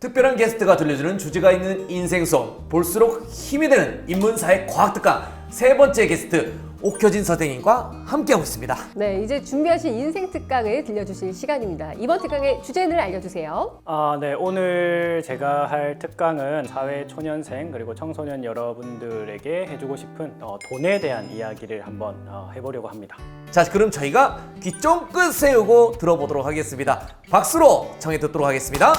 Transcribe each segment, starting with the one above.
특별한 게스트가 들려주는 주제가 있는 인생송, 볼수록 힘이 되는 인문사회 과학특강 세 번째 게스트 옥효진 선생님과 함께하고 있습니다. 네, 이제 준비하신 인생 특강을 들려주실 시간입니다. 이번 특강의 주제를 알려주세요. 네, 오늘 제가 할 특강은 사회 초년생 그리고 청소년 여러분들에게 해주고 싶은 돈에 대한 이야기를 한번 해보려고 합니다. 자, 그럼 저희가 귀 쫑긋 세우고 들어보도록 하겠습니다. 박수로 청해 듣도록 하겠습니다.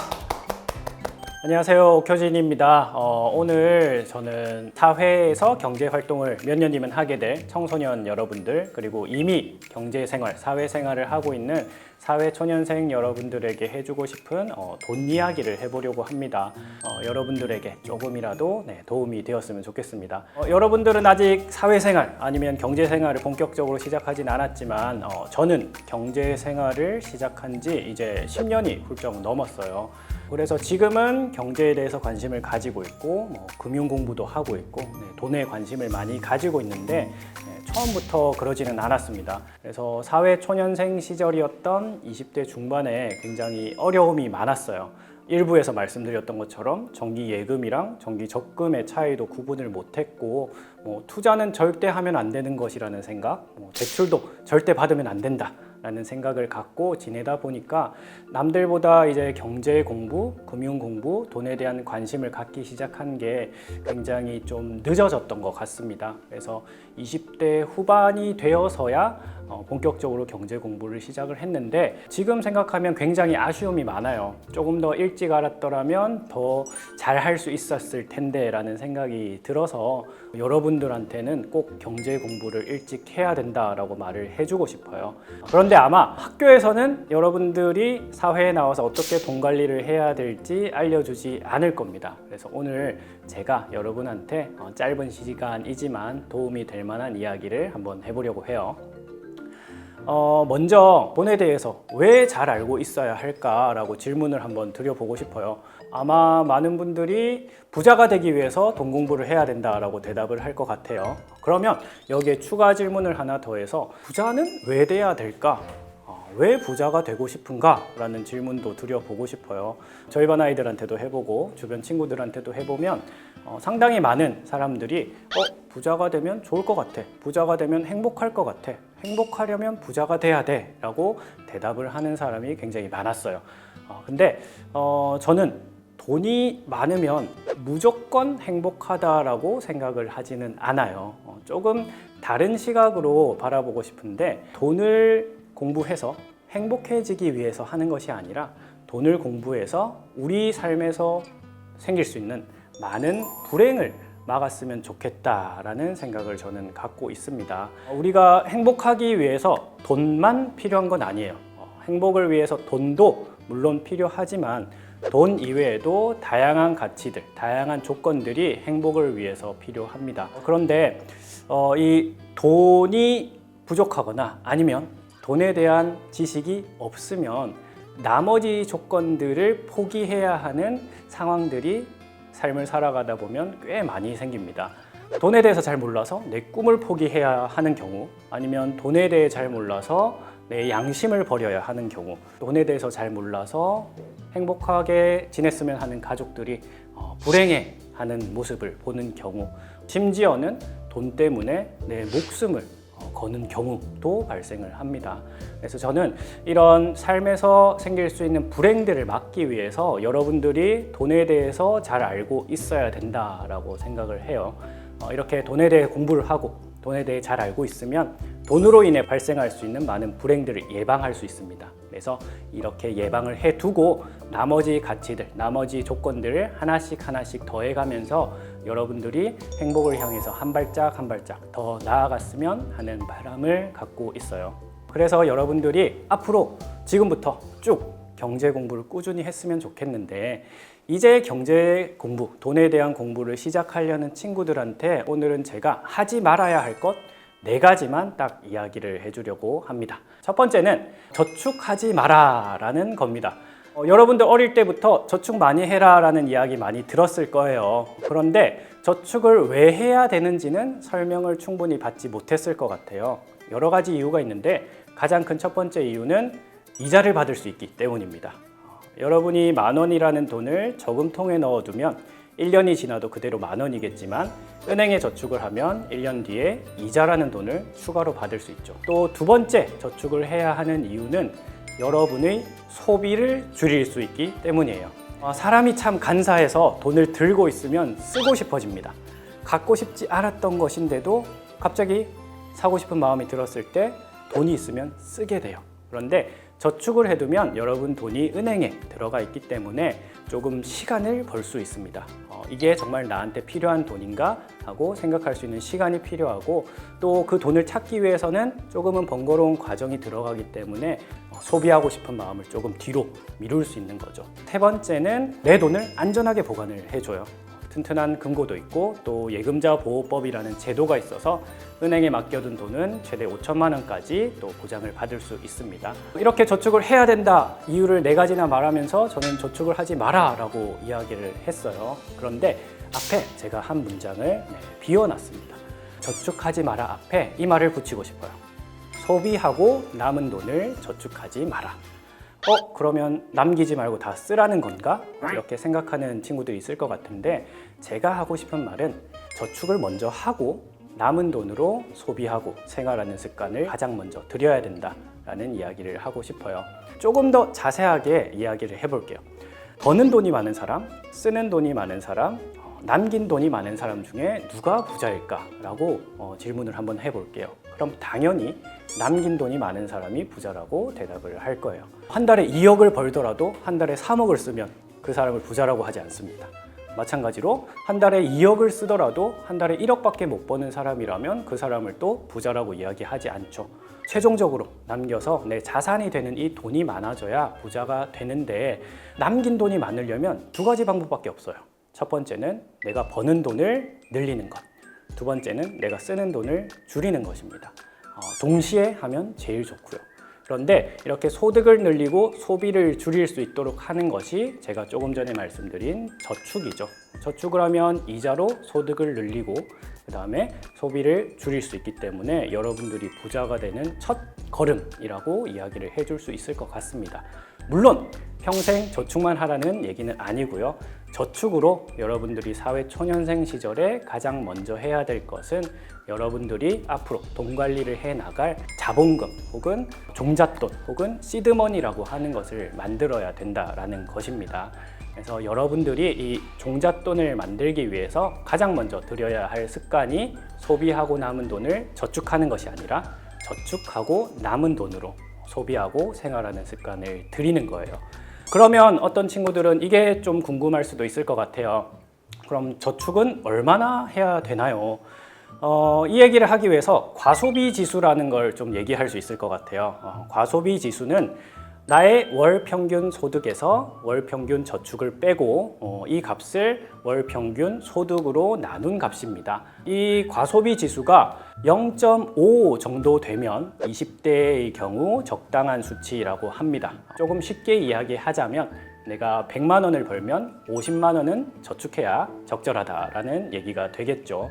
안녕하세요, 옥효진입니다. 오늘 저는 사회에서 경제활동을 몇 년이면 하게 될 청소년 여러분들, 그리고 이미 경제생활, 사회생활을 하고 있는 사회초년생 여러분들에게 해주고 싶은 돈 이야기를 해보려고 합니다. 여러분들에게 조금이라도 도움이 되었으면 좋겠습니다. 여러분들은 아직 사회생활 아니면 경제생활을 본격적으로 시작하진 않았지만 저는 경제생활을 시작한 지 이제 10년이 훌쩍 넘었어요. 그래서 지금은 경제에 대해서 관심을 가지고 있고 금융 공부도 하고 있고 돈에 관심을 많이 가지고 있는데 처음부터 그러지는 않았습니다. 그래서 사회 초년생 시절이었던 20대 중반에 굉장히 어려움이 많았어요. 일부에서 말씀드렸던 것처럼 정기 예금이랑 정기 적금의 차이도 구분을 못했고 투자는 절대 하면 안 되는 것이라는 생각, 대출도 절대 받으면 안 된다 라는 생각을 갖고 지내다 보니까 남들보다 이제 경제 공부, 금융 공부, 돈에 대한 관심을 갖기 시작한 게 굉장히 좀 늦어졌던 것 같습니다. 그래서 20대 후반이 되어서야 본격적으로 경제 공부를 시작을 했는데 지금 생각하면 굉장히 아쉬움이 많아요. 조금 더 일찍 알았더라면 더 잘할 수 있었을 텐데 라는 생각이 들어서 여러분들한테는 꼭 경제 공부를 일찍 해야 된다라고 말을 해주고 싶어요. 그런데 아마 학교에서는 여러분들이 사회에 나와서 어떻게 돈 관리를 해야 될지 알려주지 않을 겁니다. 그래서 오늘 제가 여러분한테 짧은 시간이지만 도움이 될 만한 이야기를 한번 해보려고 해요. 먼저 돈에 대해서 왜 잘 알고 있어야 할까라고 질문을 한번 드려보고 싶어요. 아마 많은 분들이 부자가 되기 위해서 돈 공부를 해야 된다라고 대답을 할 것 같아요. 그러면 여기에 추가 질문을 하나 더해서 부자는 왜 돼야 될까? 왜 부자가 되고 싶은가? 라는 질문도 드려보고 싶어요. 저희 반 아이들한테도 해보고 주변 친구들한테도 해보면 상당히 많은 사람들이 부자가 되면 좋을 것 같아. 부자가 되면 행복할 것 같아. 행복하려면 부자가 돼야 돼 라고 대답을 하는 사람이 굉장히 많았어요. 근데 저는 돈이 많으면 무조건 행복하다라고 생각을 하지는 않아요. 조금 다른 시각으로 바라보고 싶은데 돈을 공부해서 행복해지기 위해서 하는 것이 아니라 돈을 공부해서 우리 삶에서 생길 수 있는 많은 불행을 막았으면 좋겠다라는 생각을 저는 갖고 있습니다. 우리가 행복하기 위해서 돈만 필요한 건 아니에요. 행복을 위해서 돈도 물론 필요하지만 돈 이외에도 다양한 가치들, 다양한 조건들이 행복을 위해서 필요합니다. 그런데 이 돈이 부족하거나 아니면 돈에 대한 지식이 없으면 나머지 조건들을 포기해야 하는 상황들이 삶을 살아가다 보면 꽤 많이 생깁니다. 돈에 대해서 잘 몰라서 내 꿈을 포기해야 하는 경우, 아니면 돈에 대해 잘 몰라서 내 양심을 버려야 하는 경우, 돈에 대해서 잘 몰라서 행복하게 지냈으면 하는 가족들이 불행해하는 모습을 보는 경우, 심지어는 돈 때문에 내 목숨을 거는 경우도 발생을 합니다. 그래서 저는 이런 삶에서 생길 수 있는 불행들을 막기 위해서 여러분들이 돈에 대해서 잘 알고 있어야 된다라고 생각을 해요. 이렇게 돈에 대해 공부를 하고 돈에 대해 잘 알고 있으면 돈으로 인해 발생할 수 있는 많은 불행들을 예방할 수 있습니다. 그래서 이렇게 예방을 해두고 나머지 가치들, 나머지 조건들을 하나씩 하나씩 더해가면서 여러분들이 행복을 향해서 한 발짝 한 발짝 더 나아갔으면 하는 바람을 갖고 있어요. 그래서 여러분들이 앞으로 지금부터 쭉 경제 공부를 꾸준히 했으면 좋겠는데 이제 경제 공부, 돈에 대한 공부를 시작하려는 친구들한테 오늘은 제가 하지 말아야 할 것 4가지만 딱 이야기를 해주려고 합니다. 첫 번째는 저축하지 마라 라는 겁니다. 여러분들 어릴 때부터 저축 많이 해라 라는 이야기 많이 들었을 거예요. 그런데 저축을 왜 해야 되는지는 설명을 충분히 받지 못했을 것 같아요. 여러 가지 이유가 있는데 가장 큰 첫 번째 이유는 이자를 받을 수 있기 때문입니다. 여러분이 10,000원이라는 돈을 저금통에 넣어두면 1년이 지나도 그대로 10,000원이겠지만 은행에 저축을 하면 1년 뒤에 이자라는 돈을 추가로 받을 수 있죠. 또 두 번째 저축을 해야 하는 이유는 여러분의 소비를 줄일 수 있기 때문이에요. 사람이 참 간사해서 돈을 들고 있으면 쓰고 싶어집니다. 갖고 싶지 않았던 것인데도 갑자기 사고 싶은 마음이 들었을 때 돈이 있으면 쓰게 돼요. 그런데 저축을 해두면 여러분 돈이 은행에 들어가 있기 때문에 조금 시간을 벌 수 있습니다. 이게 정말 나한테 필요한 돈인가 하고 생각할 수 있는 시간이 필요하고 또 그 돈을 찾기 위해서는 조금은 번거로운 과정이 들어가기 때문에 소비하고 싶은 마음을 조금 뒤로 미룰 수 있는 거죠. 세 번째는 내 돈을 안전하게 보관을 해줘요. 튼튼한 금고도 있고 또 예금자 보호법이라는 제도가 있어서 은행에 맡겨둔 돈은 최대 5천만 원까지 또 보장을 받을 수 있습니다. 이렇게 저축을 해야 된다 이유를 4가지나 말하면서 저는 저축을 하지 마라 라고 이야기를 했어요. 그런데 앞에 제가 한 문장을 비워놨습니다. 저축하지 마라 앞에 이 말을 붙이고 싶어요. 소비하고 남은 돈을 저축하지 마라. 그러면 남기지 말고 다 쓰라는 건가? 이렇게 생각하는 친구들이 있을 것 같은데 제가 하고 싶은 말은 저축을 먼저 하고 남은 돈으로 소비하고 생활하는 습관을 가장 먼저 들여야 된다라는 이야기를 하고 싶어요. 조금 더 자세하게 이야기를 해볼게요. 버는 돈이 많은 사람, 쓰는 돈이 많은 사람, 남긴 돈이 많은 사람 중에 누가 부자일까라고 질문을 한번 해볼게요. 그럼 당연히 남긴 돈이 많은 사람이 부자라고 대답을 할 거예요. 한 달에 2억을 벌더라도 한 달에 3억을 쓰면 그 사람을 부자라고 하지 않습니다. 마찬가지로 한 달에 2억을 쓰더라도 한 달에 1억밖에 못 버는 사람이라면 그 사람을 또 부자라고 이야기하지 않죠. 최종적으로 남겨서 내 자산이 되는 이 돈이 많아져야 부자가 되는데 남긴 돈이 많으려면 2가지 방법밖에 없어요. 첫 번째는 내가 버는 돈을 늘리는 것. 두 번째는 내가 쓰는 돈을 줄이는 것입니다. 동시에 하면 제일 좋고요. 그런데 이렇게 소득을 늘리고 소비를 줄일 수 있도록 하는 것이 제가 조금 전에 말씀드린 저축이죠. 저축을 하면 이자로 소득을 늘리고 그 다음에 소비를 줄일 수 있기 때문에 여러분들이 부자가 되는 첫 걸음이라고 이야기를 해줄 수 있을 것 같습니다. 물론 평생 저축만 하라는 얘기는 아니고요. 저축으로 여러분들이 사회 초년생 시절에 가장 먼저 해야 될 것은 여러분들이 앞으로 돈 관리를 해 나갈 자본금 혹은 종잣돈 혹은 시드머니라고 하는 것을 만들어야 된다라는 것입니다. 그래서 여러분들이 이 종잣돈을 만들기 위해서 가장 먼저 들여야 할 습관이 소비하고 남은 돈을 저축하는 것이 아니라 저축하고 남은 돈으로 소비하고 생활하는 습관을 들이는 거예요. 그러면 어떤 친구들은 이게 좀 궁금할 수도 있을 것 같아요. 그럼 저축은 얼마나 해야 되나요? 이 얘기를 하기 위해서 과소비 지수라는 걸 좀 얘기할 수 있을 것 같아요. 과소비 지수는 나의 월 평균 소득에서 월 평균 저축을 빼고 이 값을 월 평균 소득으로 나눈 값입니다. 이 과소비 지수가 0.5 정도 되면 20대의 경우 적당한 수치라고 합니다. 조금 쉽게 이야기하자면 내가 100만 원을 벌면 50만 원은 저축해야 적절하다라는 얘기가 되겠죠.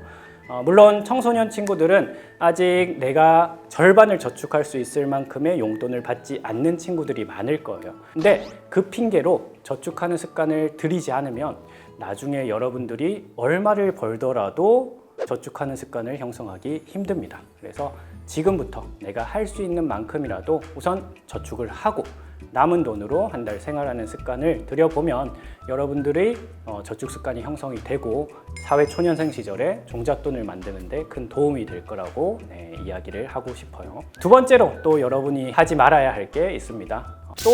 물론 청소년 친구들은 아직 내가 절반을 저축할 수 있을 만큼의 용돈을 받지 않는 친구들이 많을 거예요. 근데 그 핑계로 저축하는 습관을 들이지 않으면 나중에 여러분들이 얼마를 벌더라도 저축하는 습관을 형성하기 힘듭니다. 그래서 지금부터 내가 할 수 있는 만큼이라도 우선 저축을 하고 남은 돈으로 한 달 생활하는 습관을 들여보면 여러분들의 저축 습관이 형성이 되고 사회 초년생 시절에 종잣돈을 만드는 데 큰 도움이 될 거라고 이야기를 하고 싶어요. 두 번째로 또 여러분이 하지 말아야 할 게 있습니다. 또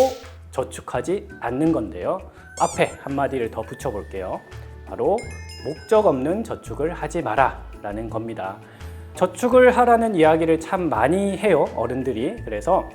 저축하지 않는 건데요. 앞에 한마디를 더 붙여볼게요. 바로 목적 없는 저축을 하지 마라 라는 겁니다. 저축을 하라는 이야기를 참 많이 해요, 어른들이. 그래서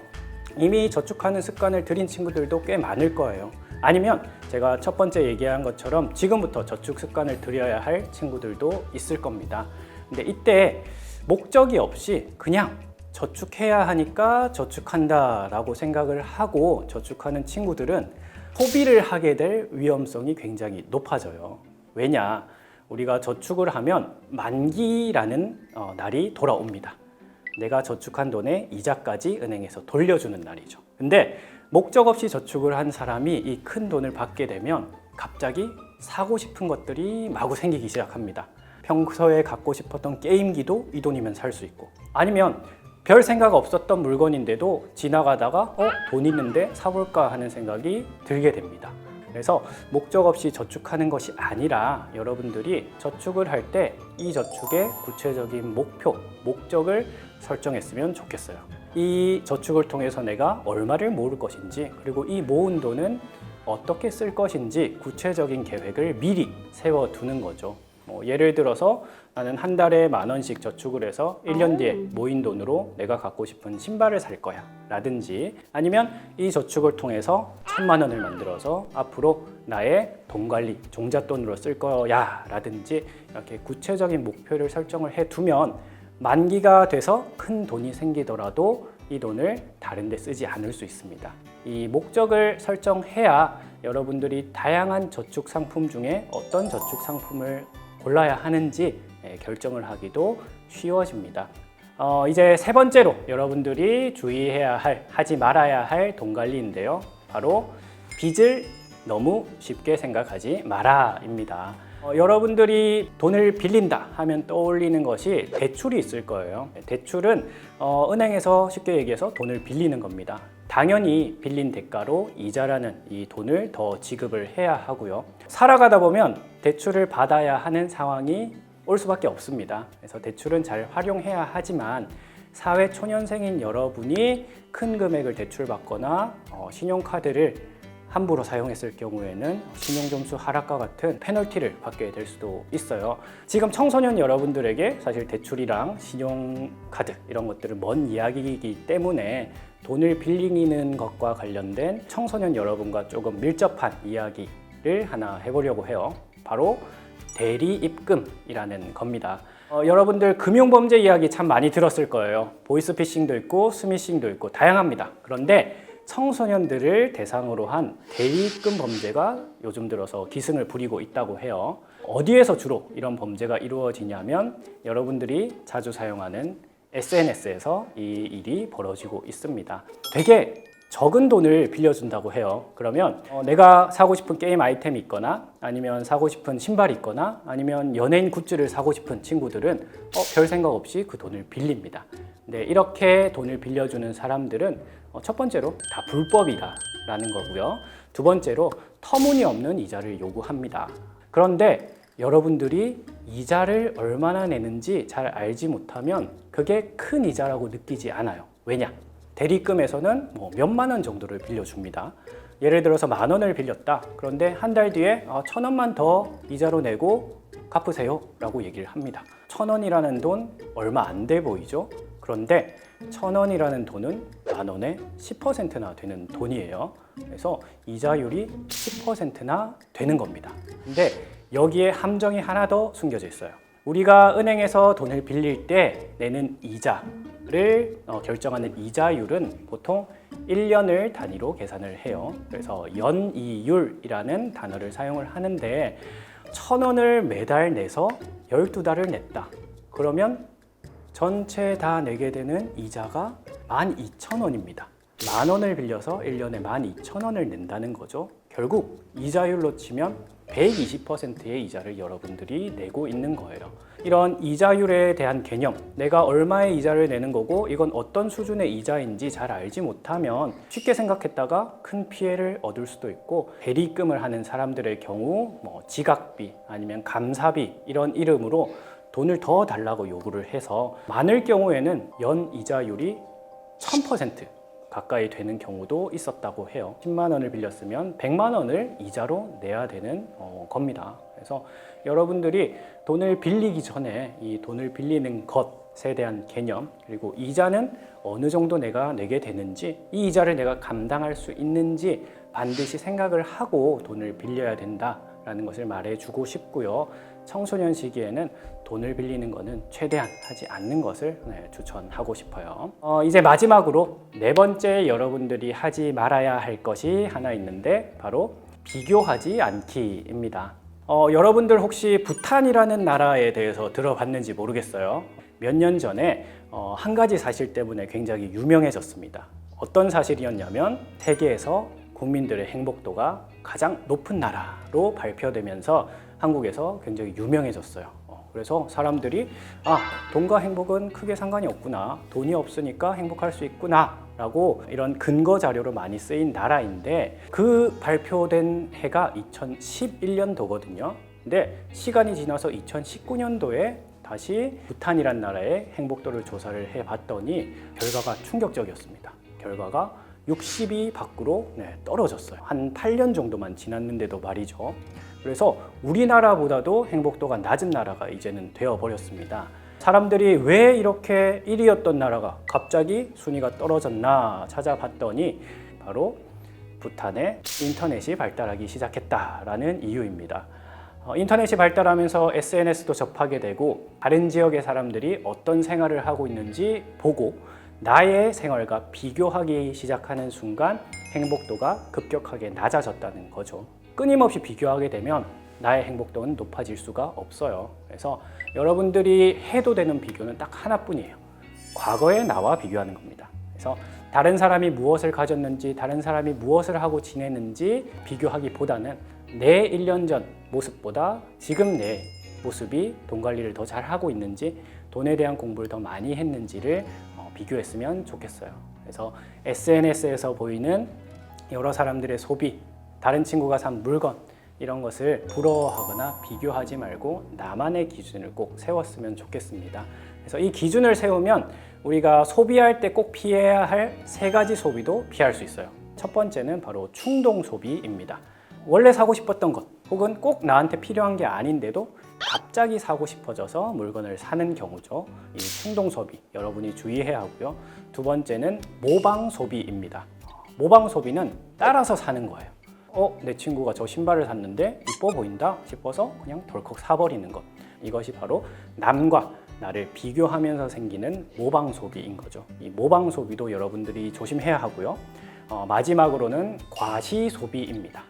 이미 저축하는 습관을 들인 친구들도 꽤 많을 거예요. 아니면 제가 첫 번째 얘기한 것처럼 지금부터 저축 습관을 들여야 할 친구들도 있을 겁니다. 근데 이때 목적이 없이 그냥 저축해야 하니까 저축한다 라고 생각을 하고 저축하는 친구들은 소비를 하게 될 위험성이 굉장히 높아져요. 왜냐? 우리가 저축을 하면 만기라는 날이 돌아옵니다. 내가 저축한 돈의 이자까지 은행에서 돌려주는 날이죠. 근데 목적 없이 저축을 한 사람이 이 큰 돈을 받게 되면 갑자기 사고 싶은 것들이 마구 생기기 시작합니다. 평소에 갖고 싶었던 게임기도 이 돈이면 살 수 있고, 아니면 별 생각 없었던 물건인데도 지나가다가 돈 있는데 사볼까 하는 생각이 들게 됩니다. 그래서 목적 없이 저축하는 것이 아니라 여러분들이 저축을 할 때 이 저축의 구체적인 목표, 목적을 설정했으면 좋겠어요. 이 저축을 통해서 내가 얼마를 모을 것인지, 그리고 이 모은 돈은 어떻게 쓸 것인지 구체적인 계획을 미리 세워두는 거죠. 예를 들어서 나는 한 달에 10,000원씩 저축을 해서 1년 뒤에 모인 돈으로 내가 갖고 싶은 신발을 살 거야 라든지, 아니면 이 저축을 통해서 1,000만 원을 만들어서 앞으로 나의 돈 관리, 종잣돈으로 쓸 거야 라든지, 이렇게 구체적인 목표를 설정을 해두면 만기가 돼서 큰 돈이 생기더라도 이 돈을 다른 데 쓰지 않을 수 있습니다. 이 목적을 설정해야 여러분들이 다양한 저축 상품 중에 어떤 저축 상품을 골라야 하는지 결정을 하기도 쉬워집니다. 이제 세 번째로 여러분들이 주의해야 할, 하지 말아야 할 돈 관리인데요. 바로 빚을 너무 쉽게 생각하지 마라입니다. 여러분들이 돈을 빌린다 하면 떠올리는 것이 대출이 있을 거예요. 대출은 은행에서 쉽게 얘기해서 돈을 빌리는 겁니다. 당연히 빌린 대가로 이자라는 이 돈을 더 지급을 해야 하고요. 살아가다 보면 대출을 받아야 하는 상황이 올 수밖에 없습니다. 그래서 대출은 잘 활용해야 하지만 사회 초년생인 여러분이 큰 금액을 대출받거나 신용카드를 함부로 사용했을 경우에는 신용점수 하락과 같은 페널티를 받게 될 수도 있어요. 지금 청소년 여러분들에게 사실 대출이랑 신용카드 이런 것들은 먼 이야기이기 때문에 돈을 빌리는 것과 관련된 청소년 여러분과 조금 밀접한 이야기를 하나 해보려고 해요. 바로 대리입금이라는 겁니다. 여러분들 금융범죄 이야기 참 많이 들었을 거예요. 보이스피싱도 있고 스미싱도 있고 다양합니다. 그런데 청소년들을 대상으로 한 대리입금 범죄가 요즘 들어서 기승을 부리고 있다고 해요. 어디에서 주로 이런 범죄가 이루어지냐면 여러분들이 자주 사용하는 SNS에서 이 일이 벌어지고 있습니다. 되게 적은 돈을 빌려준다고 해요. 그러면 내가 사고 싶은 게임 아이템이 있거나 아니면 사고 싶은 신발이 있거나 아니면 연예인 굿즈를 사고 싶은 친구들은 별 생각 없이 그 돈을 빌립니다. 네, 이렇게 돈을 빌려주는 사람들은 첫 번째로 다 불법이다라는 거고요. 두 번째로 터무니없는 이자를 요구합니다. 그런데 여러분들이 이자를 얼마나 내는지 잘 알지 못하면 그게 큰 이자라고 느끼지 않아요. 왜냐? 대리입금에서는 몇만 원 정도를 빌려줍니다. 예를 들어서 10,000원을 빌렸다. 그런데 한 달 뒤에 1,000원만 더 이자로 내고 갚으세요 라고 얘기를 합니다. 1,000원이라는 돈 얼마 안 돼 보이죠? 그런데 1,000원이라는 돈은 10,000원의 10%나 되는 돈이에요. 그래서 이자율이 10%나 되는 겁니다. 근데 여기에 함정이 하나 더 숨겨져 있어요. 우리가 은행에서 돈을 빌릴 때 내는 이자를 결정하는 이자율은 보통 1년을 단위로 계산을 해요. 그래서 연이율이라는 단어를 사용을 하는데 1,000원을 매달 내서 12달을 냈다. 그러면 전체 다 내게 되는 이자가 12,000원입니다. 10,000원을 빌려서 1년에 12,000원을 낸다는 거죠. 결국 이자율로 치면 120%의 이자를 여러분들이 내고 있는 거예요. 이런 이자율에 대한 개념, 내가 얼마의 이자를 내는 거고 이건 어떤 수준의 이자인지 잘 알지 못하면 쉽게 생각했다가 큰 피해를 얻을 수도 있고, 대리입금을 하는 사람들의 경우 지각비 아니면 감사비 이런 이름으로 돈을 더 달라고 요구를 해서 많을 경우에는 연 이자율이 1000% 가까이 되는 경우도 있었다고 해요. 10만 원을 빌렸으면 100만 원을 이자로 내야 되는 겁니다. 그래서 여러분들이 돈을 빌리기 전에 이 돈을 빌리는 것에 대한 개념, 그리고 이자는 어느 정도 내가 내게 되는지, 이 이자를 내가 감당할 수 있는지 반드시 생각을 하고 돈을 빌려야 된다라는 것을 말해주고 싶고요. 청소년 시기에는 돈을 빌리는 것은 최대한 하지 않는 것을 추천하고 싶어요. 이제 마지막으로 네 번째 여러분들이 하지 말아야 할 것이 하나 있는데 바로 비교하지 않기입니다. 여러분들 혹시 부탄이라는 나라에 대해서 들어봤는지 모르겠어요. 몇 년 전에 한 가지 사실 때문에 굉장히 유명해졌습니다. 어떤 사실이었냐면 세계에서 국민들의 행복도가 가장 높은 나라로 발표되면서 한국에서 굉장히 유명해졌어요. 그래서 사람들이 돈과 행복은 크게 상관이 없구나, 돈이 없으니까 행복할 수 있구나 라고 이런 근거 자료로 많이 쓰인 나라인데, 그 발표된 해가 2011년도거든요. 근데 시간이 지나서 2019년도에 다시 부탄이란 나라의 행복도를 조사를 해봤더니 결과가 충격적이었습니다. 결과가 60위 밖으로 떨어졌어요. 한 8년 정도만 지났는데도 말이죠. 그래서 우리나라보다도 행복도가 낮은 나라가 이제는 되어버렸습니다. 사람들이 왜 이렇게 1위였던 나라가 갑자기 순위가 떨어졌나 찾아봤더니 바로 부탄에 인터넷이 발달하기 시작했다라는 이유입니다. 인터넷이 발달하면서 SNS도 접하게 되고 다른 지역의 사람들이 어떤 생활을 하고 있는지 보고 나의 생활과 비교하기 시작하는 순간 행복도가 급격하게 낮아졌다는 거죠. 끊임없이 비교하게 되면 나의 행복도는 높아질 수가 없어요. 그래서 여러분들이 해도 되는 비교는 딱 하나뿐이에요. 과거의 나와 비교하는 겁니다. 그래서 다른 사람이 무엇을 가졌는지, 다른 사람이 무엇을 하고 지내는지 비교하기보다는 내 1년 전 모습보다 지금 내 모습이 돈 관리를 더 잘하고 있는지, 돈에 대한 공부를 더 많이 했는지를 비교했으면 좋겠어요. 그래서 SNS에서 보이는 여러 사람들의 소비, 다른 친구가 산 물건, 이런 것을 부러워하거나 비교하지 말고 나만의 기준을 꼭 세웠으면 좋겠습니다. 그래서 이 기준을 세우면 우리가 소비할 때 꼭 피해야 할 3가지 소비도 피할 수 있어요. 첫 번째는 바로 충동 소비입니다. 원래 사고 싶었던 것 혹은 꼭 나한테 필요한 게 아닌데도 갑자기 사고 싶어져서 물건을 사는 경우죠. 이 충동 소비 여러분이 주의해야 하고요. 두 번째는 모방 소비입니다. 모방 소비는 따라서 사는 거예요. 내 친구가 저 신발을 샀는데 이뻐 보인다 싶어서 그냥 덜컥 사버리는 것. 이것이 바로 남과 나를 비교하면서 생기는 모방 소비인 거죠. 이 모방 소비도 여러분들이 조심해야 하고요. 마지막으로는 과시 소비입니다.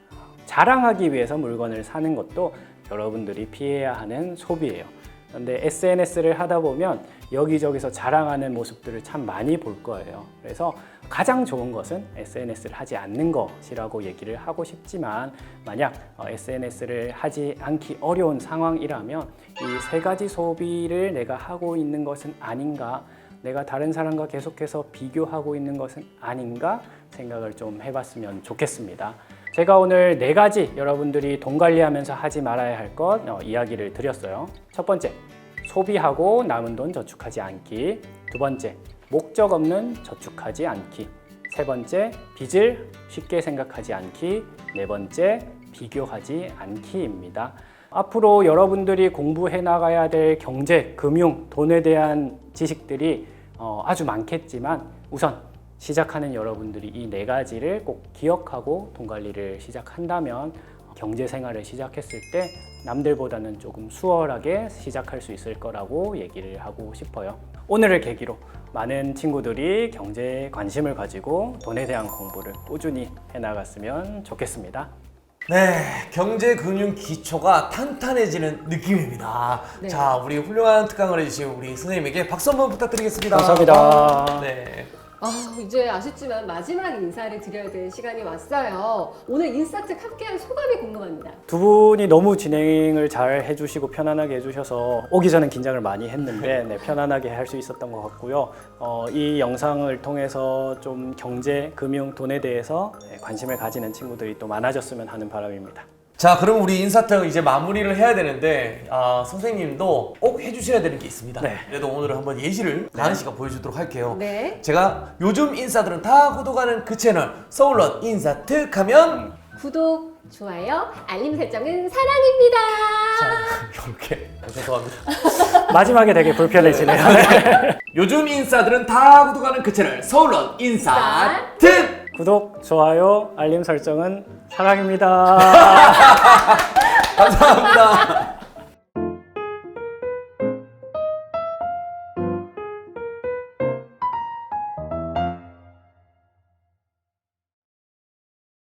자랑하기 위해서 물건을 사는 것도 여러분들이 피해야 하는 소비예요. 그런데 SNS를 하다 보면 여기저기서 자랑하는 모습들을 참 많이 볼 거예요. 그래서 가장 좋은 것은 SNS를 하지 않는 것이라고 얘기를 하고 싶지만, 만약 SNS를 하지 않기 어려운 상황이라면 이 3가지 소비를 내가 하고 있는 것은 아닌가, 내가 다른 사람과 계속해서 비교하고 있는 것은 아닌가 생각을 좀 해봤으면 좋겠습니다. 제가 오늘 4가지 여러분들이 돈 관리하면서 하지 말아야 할 것 이야기를 드렸어요. 첫 번째, 소비하고 남은 돈 저축하지 않기. 두 번째, 목적 없는 저축하지 않기. 세 번째, 빚을 쉽게 생각하지 않기. 네 번째, 비교하지 않기입니다. 앞으로 여러분들이 공부해 나가야 될 경제, 금융, 돈에 대한 지식들이 아주 많겠지만 우선 시작하는 여러분들이 이 4가지를 꼭 기억하고 돈 관리를 시작한다면 경제 생활을 시작했을 때 남들보다는 조금 수월하게 시작할 수 있을 거라고 얘기를 하고 싶어요. 오늘을 계기로 많은 친구들이 경제에 관심을 가지고 돈에 대한 공부를 꾸준히 해나갔으면 좋겠습니다. 네, 경제 금융 기초가 탄탄해지는 느낌입니다. 네. 자, 우리 훌륭한 특강을 해주신 우리 선생님에게 박수 한번 부탁드리겠습니다. 감사합니다. 네. 이제 아쉽지만 마지막 인사를 드려야 될 시간이 왔어요. 오늘 인싸특 함께한 소감이 궁금합니다. 두 분이 너무 진행을 잘 해주시고 편안하게 해주셔서 오기 전엔 긴장을 많이 했는데 편안하게 할 수 있었던 것 같고요. 이 영상을 통해서 좀 경제, 금융, 돈에 대해서 관심을 가지는 친구들이 또 많아졌으면 하는 바람입니다. 자, 그럼 우리 인사특 이제 마무리를 해야 되는데 선생님도 꼭 해주셔야 되는 게 있습니다. 네. 그래도 오늘은 한번 예시를 다은 씨가 보여주도록 할게요. 네. 제가 요즘 인사들은 다 구독하는 그 채널 서울론 인사특 하면 구독, 좋아요, 알림 설정은 사랑입니다. 자, 이렇게 죄송합니다. 마지막에 되게 불편해지네요. 요즘 인사들은 다 구독하는 그 채널 서울론 인사특. 구독, 좋아요, 알림 설정은 사랑입니다. 감사합니다.